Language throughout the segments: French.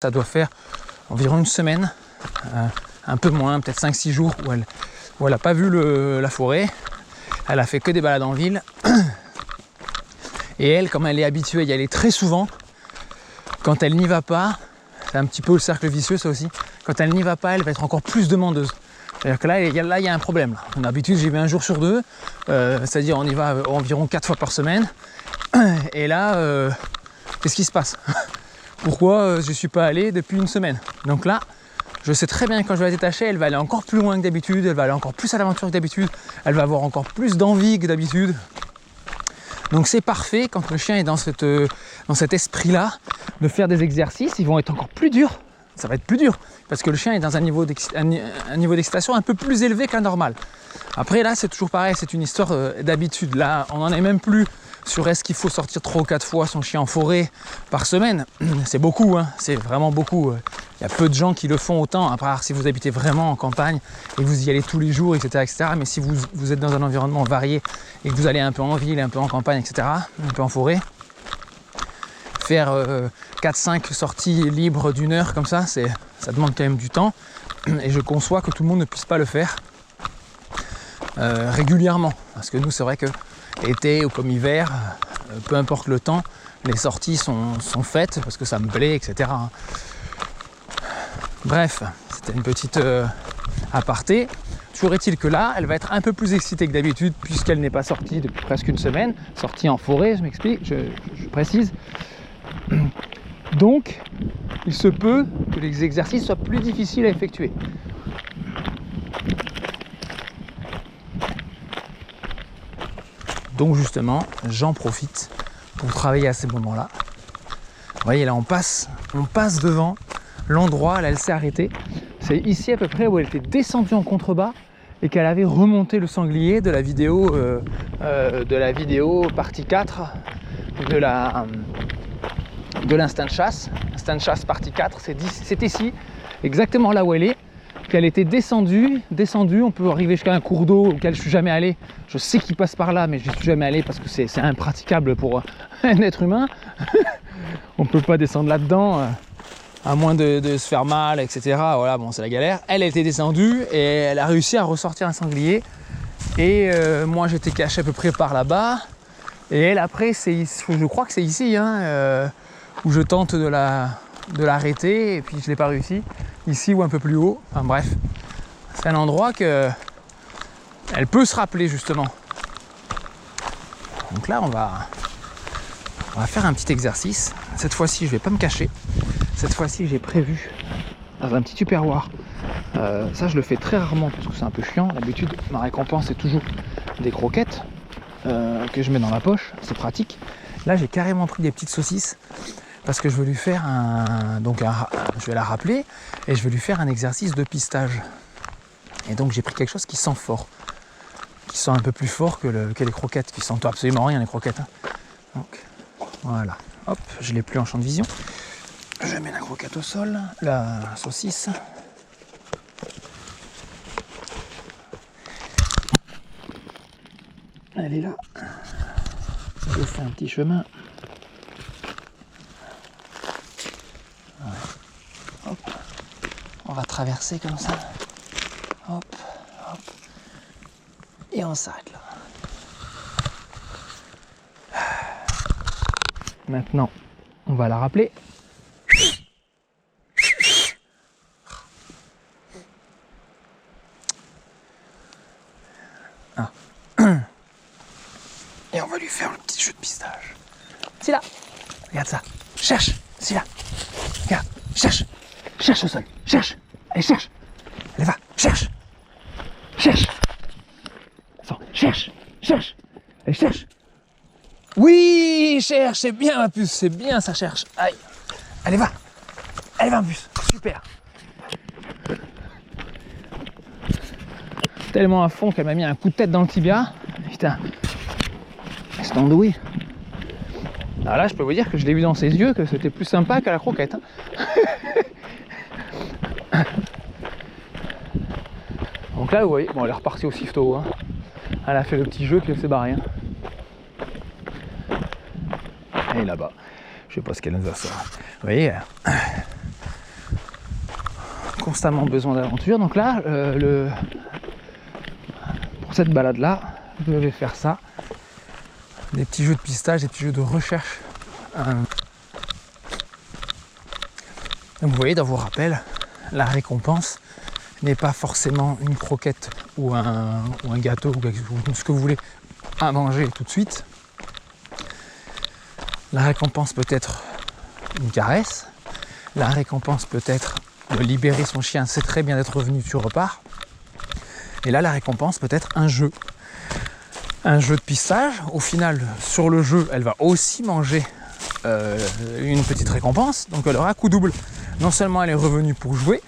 Ça doit faire environ une semaine, un peu moins, peut-être 5-6 jours où elle n'a pas vu la forêt. Elle a fait que des balades en ville. Et elle, comme elle est habituée à y aller très souvent, quand elle n'y va pas, c'est un petit peu le cercle vicieux ça aussi, quand elle n'y va pas, elle va être encore plus demandeuse. C'est-à-dire que là, il y a un problème. D'habitude, j'y vais un jour sur deux, c'est-à-dire on y va environ 4 fois par semaine. Et là, qu'est-ce qui se passe? Pourquoi je ne suis pas allé depuis une semaine? Donc là, je sais très bien que quand je vais la détacher, elle va aller encore plus loin que d'habitude, elle va aller encore plus à l'aventure que d'habitude, elle va avoir encore plus d'envie que d'habitude. Donc c'est parfait quand le chien est dans cet esprit-là de faire des exercices, ils vont être encore plus durs. Ça va être plus dur parce que le chien est dans un niveau d'excitation un peu plus élevé qu'un normal. Après là, c'est toujours pareil, c'est une histoire d'habitude. Là, on n'en est même plus sur est-ce qu'il faut sortir 3 ou 4 fois son chien en forêt par semaine. C'est beaucoup, hein, c'est vraiment beaucoup. Il y a peu de gens qui le font autant, à part si vous habitez vraiment en campagne et que vous y allez tous les jours, etc. etc. Mais si vous êtes dans un environnement varié et que vous allez un peu en ville, un peu en campagne, etc., un peu en forêt, faire 4-5 sorties libres d'1 heure comme ça demande quand même du temps. Et je conçois que tout le monde ne puisse pas le faire régulièrement. Parce que nous, c'est vrai que été ou comme hiver, peu importe le temps, les sorties sont faites parce que ça me plaît, etc. Bref, c'était une petite aparté. Toujours est-il que là, elle va être un peu plus excitée que d'habitude puisqu'elle n'est pas sortie depuis presque une semaine. Sortie en forêt, je m'explique, je précise. Donc, il se peut que les exercices soient plus difficiles à effectuer. Donc justement, j'en profite pour travailler à ces moments-là. Vous voyez, là, on passe devant l'endroit, là, elle s'est arrêtée. C'est ici à peu près où elle était descendue en contrebas et qu'elle avait remonté le sanglier de la vidéo partie 4 de l'instinct de chasse. Instinct de chasse partie 4, c'est ici, exactement là où elle est. Qu'elle était descendue, on peut arriver jusqu'à un cours d'eau auquel je ne suis jamais allé. Je sais qu'il passe par là, mais je n'y suis jamais allé parce que c'est impraticable pour un être humain. On ne peut pas descendre là-dedans, à moins de se faire mal, etc. Voilà, bon, c'est la galère. Elle était descendue et elle a réussi à ressortir un sanglier. Et moi, j'étais caché à peu près par là-bas. Et elle, après, je crois que c'est ici, hein, où je tente de l'arrêter, et puis je n'ai pas réussi. Ici ou un peu plus haut, enfin bref, c'est un endroit qu'elle peut se rappeler justement. Donc là, on va faire un petit exercice. Cette fois-ci, je ne vais pas me cacher. Cette fois-ci, j'ai prévu dans un petit tupperware. Ça, je le fais très rarement parce que c'est un peu chiant. D'habitude, ma récompense est toujours des croquettes que je mets dans la poche. C'est pratique. Là, j'ai carrément pris des petites saucisses. Parce que je veux lui faire je vais la rappeler et je vais lui faire un exercice de pistage. Et donc j'ai pris quelque chose qui sent fort, qui sent un peu plus fort que les croquettes, qui sentent absolument rien les croquettes. Hein. Donc voilà, hop, je l'ai plus en champ de vision. Je mets la croquette au sol, la saucisse. Elle est là. Je fais un petit chemin. Hop, on va traverser comme ça. Hop, hop. Et on s'arrête là. Maintenant, on va la rappeler. Ah. Et on va lui faire le petit jeu de pistage. C'est là. Regarde ça. Cherche. C'est là. Regarde. Cherche. Cherche au sol. Cherche. Allez, cherche. Allez, va. Cherche. Cherche. Attends. Cherche. Cherche. Allez, cherche. Oui, cherche. C'est bien, ma puce. C'est bien, ça cherche. Aïe. Allez, va. Allez, va, ma puce. Super. Tellement à fond qu'elle m'a mis un coup de tête dans le tibia. Putain. C'est andouille. Alors là, je peux vous dire que je l'ai vu dans ses yeux que c'était plus sympa qu'à la croquette. Hein. Donc là, vous voyez, bon, elle est repartie au siffto. Hein. Elle a fait le petit jeu puis elle s'est barrée. Hein. Et là-bas, je sais pas ce qu'elle nous a fait. Vous voyez, constamment besoin d'aventure. Donc là, pour cette balade-là, vous devez faire ça. Des petits jeux de pistage, des petits jeux de recherche. Donc vous voyez, dans vos rappels, la récompense n'est pas forcément une croquette ou un gâteau ou ce que vous voulez à manger tout de suite. La récompense peut être une caresse. La récompense peut être de libérer son chien, c'est très bien d'être revenu, tu repars. Et là, la récompense peut être un jeu. Un jeu de pistage. Au final, sur le jeu, elle va aussi manger une petite récompense. Donc elle aura un coup double. Non seulement elle est revenue pour jouer,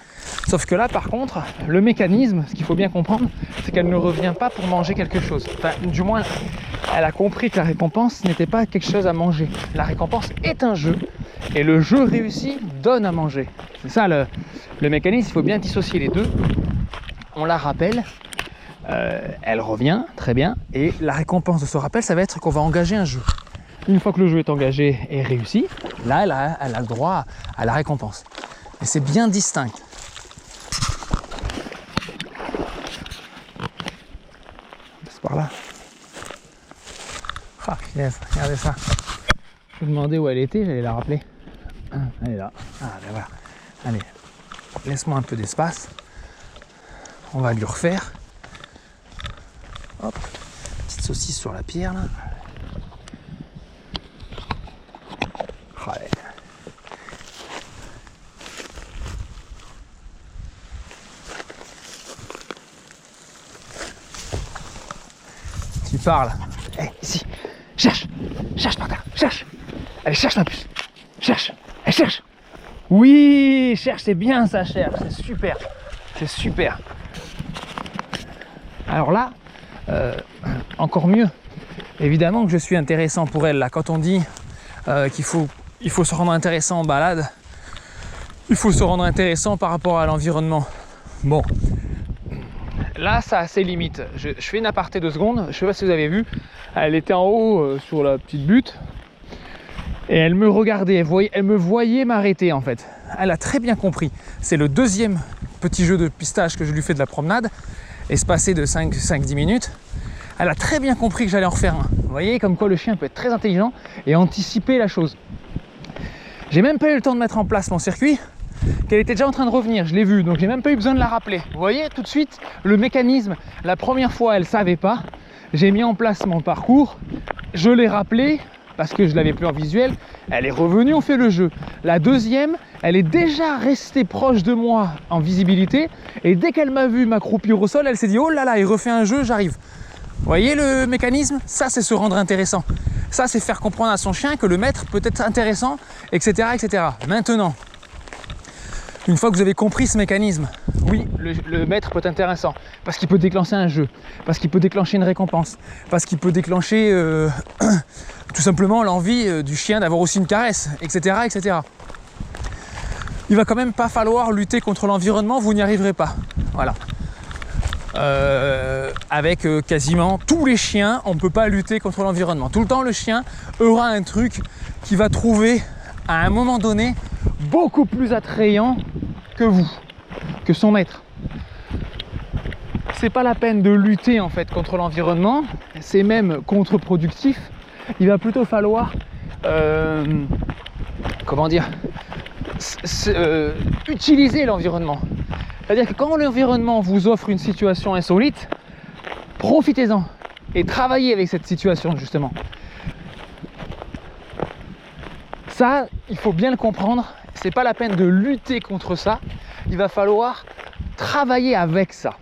sauf que là, par contre, le mécanisme, ce qu'il faut bien comprendre, c'est qu'elle ne revient pas pour manger quelque chose. Enfin, du moins, elle a compris que la récompense n'était pas quelque chose à manger. La récompense est un jeu. Et le jeu réussi donne à manger. C'est ça le mécanisme, il faut bien dissocier les deux. On la rappelle, elle revient, très bien. Et la récompense de ce rappel, ça va être qu'on va engager un jeu. Une fois que le jeu est engagé et réussi, là, elle a le droit à la récompense. Et c'est bien distinct. C'est par là. Ah, yes, regardez ça. Je me demandais où elle était, j'allais la rappeler. Elle est là. Ah, ben voilà. Allez, laisse-moi un peu d'espace. On va lui refaire. Hop, petite saucisse sur la pierre là. Allez. Tu parles. Hey, ici. Cherche. Cherche par terre. Cherche. Allez, cherche ma puce. Cherche. Elle cherche. Oui, cherche, c'est bien ça, cherche. C'est super. C'est super. Alors là, encore mieux. Évidemment que je suis intéressant pour elle. Là, quand on dit qu'il faut se rendre intéressant en balade, il faut se rendre intéressant par rapport à l'environnement. Bon. Là, ça a ses limites. Je fais une aparté 2 secondes. Je ne sais pas si vous avez vu. Elle était en haut sur la petite butte. Et elle me regardait. Elle me voyait m'arrêter en fait. Elle a très bien compris. C'est le deuxième petit jeu de pistage que je lui fais de la promenade. Espacé de 5-10 minutes. Elle a très bien compris que j'allais en refaire un. Vous voyez comme quoi le chien peut être très intelligent et anticiper la chose. J'ai même pas eu le temps de mettre en place mon circuit, qu'elle était déjà en train de revenir, je l'ai vu, donc j'ai même pas eu besoin de la rappeler. Vous voyez tout de suite le mécanisme, la première fois elle savait pas, j'ai mis en place mon parcours, je l'ai rappelé parce que je l'avais plus en visuel, elle est revenue, on fait le jeu. La deuxième, elle est déjà restée proche de moi en visibilité et dès qu'elle m'a vu m'accroupir au sol, elle s'est dit oh là là, il refait un jeu, j'arrive. Vous voyez le mécanisme? Ça, c'est se rendre intéressant. Ça, c'est faire comprendre à son chien que le maître peut être intéressant, etc., etc. Maintenant, une fois que vous avez compris ce mécanisme, oui, le maître peut être intéressant parce qu'il peut déclencher un jeu, parce qu'il peut déclencher une récompense, parce qu'il peut déclencher tout simplement l'envie du chien d'avoir aussi une caresse, etc., etc. Il va quand même pas falloir lutter contre l'environnement, vous n'y arriverez pas. Voilà. Avec quasiment tous les chiens, on ne peut pas lutter contre l'environnement. Tout le temps, le chien aura un truc qui va trouver à un moment donné beaucoup plus attrayant que vous, que son maître. C'est pas la peine de lutter en fait contre l'environnement, c'est même contre-productif. Il va plutôt falloir comment dire, utiliser l'environnement. C'est-à-dire que quand l'environnement vous offre une situation insolite, profitez-en et travaillez avec cette situation justement. Ça, il faut bien le comprendre, c'est pas la peine de lutter contre ça, il va falloir travailler avec ça.